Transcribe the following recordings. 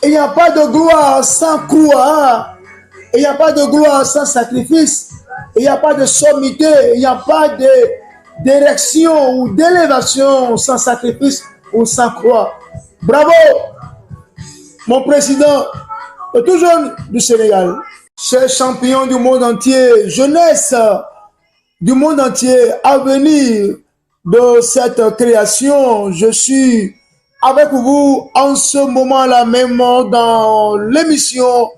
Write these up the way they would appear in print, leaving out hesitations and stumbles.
Il n'y a pas de gloire sans croix. Il n'y a pas de gloire sans sacrifice. Il n'y a pas de sommité. Il n'y a pas d'érection ou d'élévation sans sacrifice ou sans croix. Bravo, mon président, le tout jeune du Sénégal, chers champions du monde entier, jeunesse du monde entier, avenir de cette création, je suis avec vous en ce moment-là même dans l'émission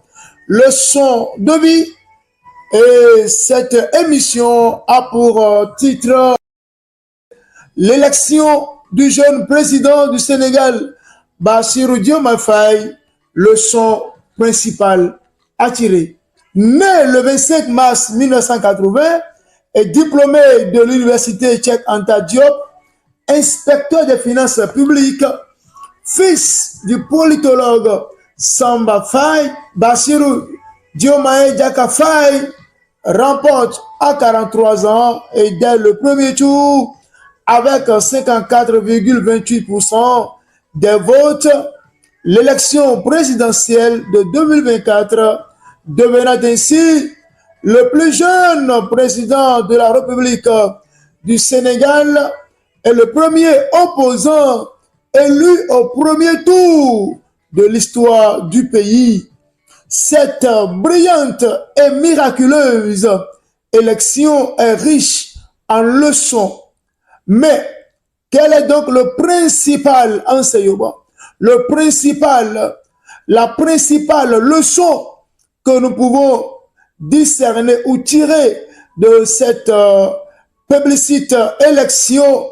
Leçon de vie. Et cette émission a pour titre l'élection du jeune président du Sénégal, Bassirou Diomaye Faye, leçon principale à tirer. Né le 25 mars 1980 et diplômé de l'université Cheikh Anta Diop, inspecteur des finances publiques, fils du politologue Samba Faye, Bassirou Diomaye Diakhar Faye remporte à 43 ans et dès le premier tour, avec 54,28% des votes, l'élection présidentielle de 2024 devenant ainsi le plus jeune président de la République du Sénégal et le premier opposant élu au premier tour de l'histoire du pays. Cette brillante et miraculeuse élection est riche en leçons. Mais quel est donc le principal enseignement, la principale leçon que nous pouvons discerner ou tirer de cette plébiscite élection?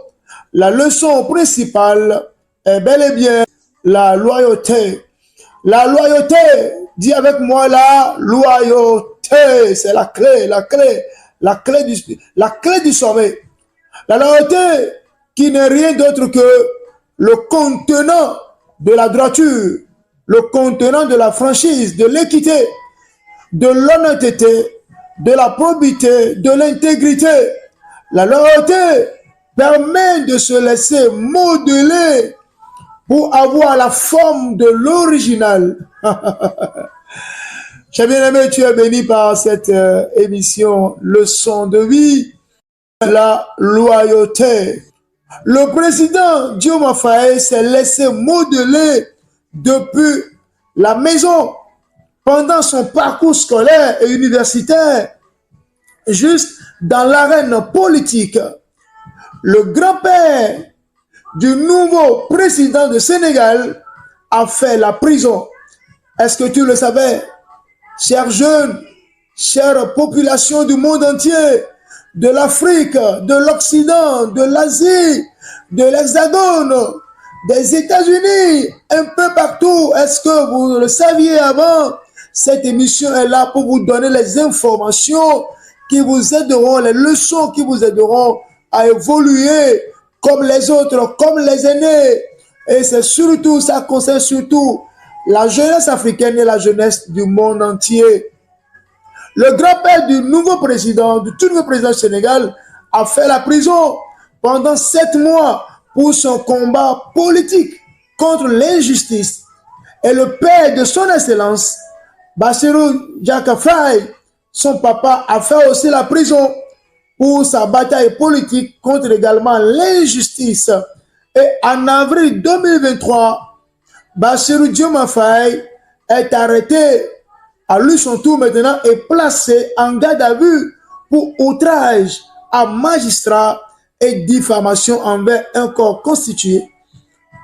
La leçon principale est bel et bien la loyauté. La loyauté, dis avec moi la loyauté, c'est la clé du sommet. La loyauté qui n'est rien d'autre que le contenant de la droiture, le contenant de la franchise, de l'équité, de l'honnêteté, de la probité, de l'intégrité. La loyauté permet de se laisser modeler pour avoir la forme de l'original. Cher bien-aimé, tu es béni par cette émission Leçon de vie. La loyauté. Le président Diomaye Faye s'est laissé modeler depuis la maison pendant son parcours scolaire et universitaire, juste dans l'arène politique. Le grand-père du nouveau président du Sénégal a fait la prison. Est-ce que tu le savais, chers jeunes, chère population du monde entier, de l'Afrique, de l'Occident, de l'Asie, de l'Hexagone, des États-Unis, un peu partout. Est-ce que vous le saviez avant? Cette émission est là pour vous donner les informations qui vous aideront, les leçons qui vous aideront à évoluer comme les autres, comme les aînés. Et c'est surtout, ça concerne surtout la jeunesse africaine et la jeunesse du monde entier. Le grand-père du nouveau président, du tout nouveau président du Sénégal, a fait la prison pendant 7 mois pour son combat politique contre l'injustice. Et le père de son excellence, Bassirou Diakhar Faye, son papa, a fait aussi la prison pour sa bataille politique contre également l'injustice. Et en avril 2023, Bassirou Diomaye Faye est arrêté à lui son tour maintenant est placé en garde à vue pour outrage à magistrat et diffamation envers un corps constitué.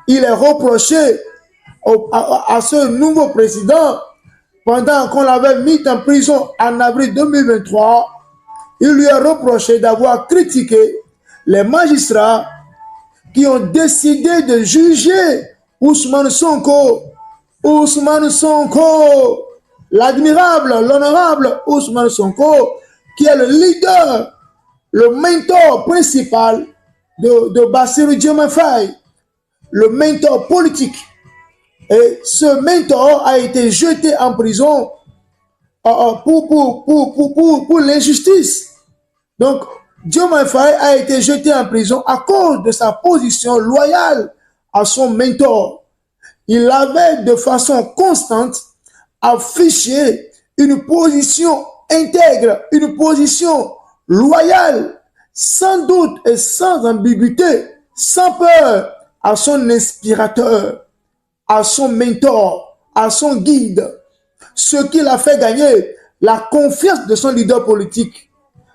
Il est reproché à ce nouveau président, pendant qu'on l'avait mis en prison en avril 2023, il lui est reproché d'avoir critiqué les magistrats qui ont décidé de juger Ousmane Sonko. Ousmane Sonko, l'admirable, l'honorable Ousmane Sonko, qui est le leader, le mentor principal de Bassirou Diomaye Faye, le mentor politique. Et ce mentor a été jeté en prison pour l'injustice. Donc, Diomaye Faye a été jeté en prison à cause de sa position loyale à son mentor. Il avait de façon constante affiché une position intègre, une position loyale, sans doute et sans ambiguïté, sans peur, à son inspirateur, à son mentor, à son guide, ce qui l'a fait gagner la confiance de son leader politique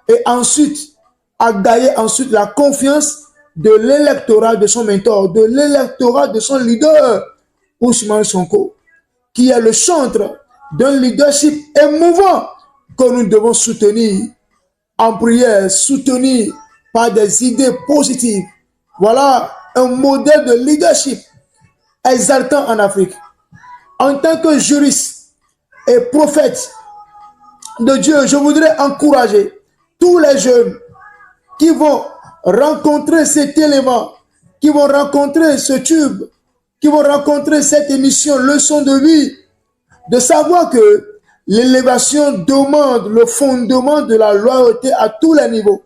et ensuite a gagné ensuite la confiance de l'électorat de son mentor, de l'électorat de son leader, Ousmane Sonko, qui est le centre d'un leadership émouvant que nous devons soutenir en prière, soutenir par des idées positives. Voilà un modèle de leadership exaltant en Afrique. En tant que juriste et prophète de Dieu, je voudrais encourager tous les jeunes qui vont rencontrer cet élément, qui vont rencontrer ce tube, qui vont rencontrer cette émission Leçon de vie, de savoir que l'élévation demande le fondement de la loyauté à tous les niveaux.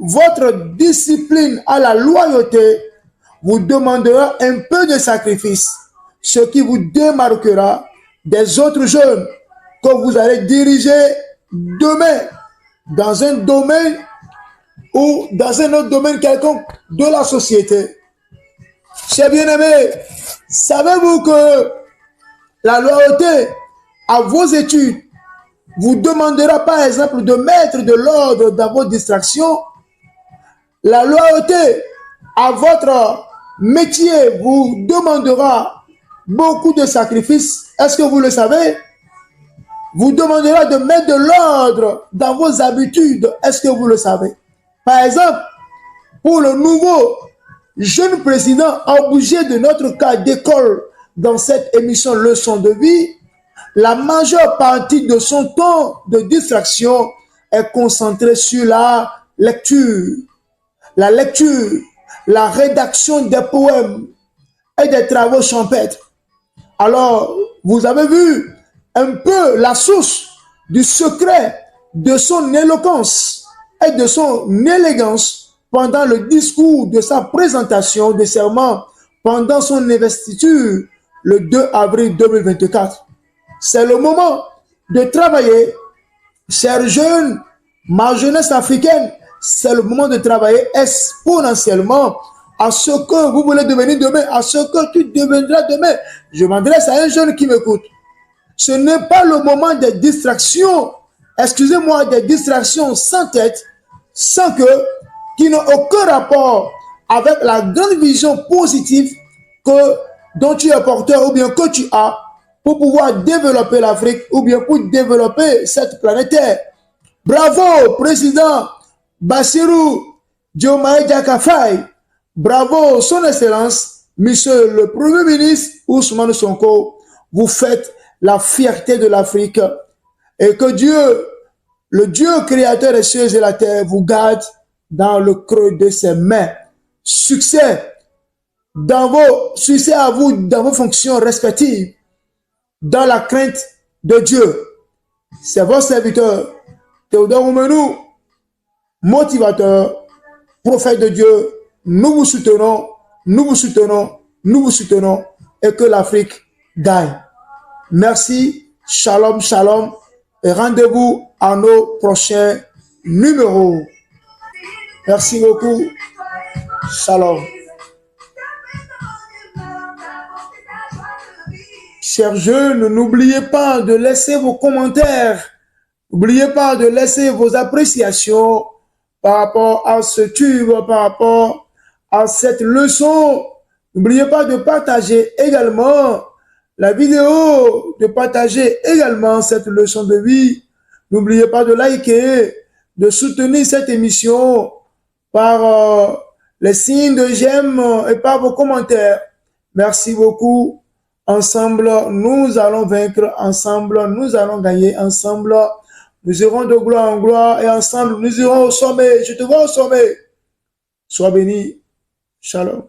Votre discipline à la loyauté vous demandera un peu de sacrifice, ce qui vous démarquera des autres jeunes que vous allez diriger demain dans un domaine ou dans un autre domaine quelconque de la société. Chers bien-aimés, savez-vous que la loyauté à vos études vous demandera par exemple de mettre de l'ordre dans vos distractions? La loyauté à votre métier vous demandera beaucoup de sacrifices. Est-ce que vous le savez? Vous demandera de mettre de l'ordre dans vos habitudes. Est-ce que vous le savez? Par exemple, pour le nouveau jeune président obligé de notre cas d'école dans cette émission Leçon de vie, la majeure partie de son temps de distraction est concentrée sur la lecture, la rédaction des poèmes et des travaux champêtres. Alors, vous avez vu un peu la source du secret de son éloquence et de son élégance pendant le discours de sa présentation de serment pendant son investiture le 2 avril 2024. C'est le moment de travailler, chers jeunes, ma jeunesse africaine, c'est le moment de travailler exponentiellement à ce que vous voulez devenir demain, à ce que tu deviendras demain. Je m'adresse à un jeune qui m'écoute. Ce n'est pas le moment des distractions, excusez-moi, des distractions sans tête, qui n'ont aucun rapport avec la grande vision positive dont tu es porteur ou bien que tu as pour pouvoir développer l'Afrique ou bien pour développer cette planète Terre. Bravo, président Bassirou Diomaye Diakhar Faye. Bravo, son excellence, monsieur le premier ministre Ousmane Sonko. Vous faites la fierté de l'Afrique et que Dieu, le Dieu créateur des cieux et la terre, vous garde dans le creux de ses mains. Succès à vous dans vos fonctions respectives, dans la crainte de Dieu. C'est votre serviteur, Théodore Oumenou, motivateur, prophète de Dieu. Nous vous soutenons, nous vous soutenons, nous vous soutenons et que l'Afrique gagne. Merci, shalom, shalom et rendez-vous à nos prochains numéros. Merci beaucoup, shalom. Chers jeunes, n'oubliez pas de laisser vos commentaires, n'oubliez pas de laisser vos appréciations par rapport à ce tube, par rapport à cette leçon. N'oubliez pas de partager également la vidéo, de partager également cette leçon de vie. N'oubliez pas de liker, de soutenir cette émission par les signes de j'aime et par vos commentaires. Merci beaucoup. Ensemble, nous allons vaincre. Ensemble, nous allons gagner. Ensemble, nous irons de gloire en gloire. Et ensemble, nous irons au sommet. Je te vois au sommet. Sois béni. Shalom.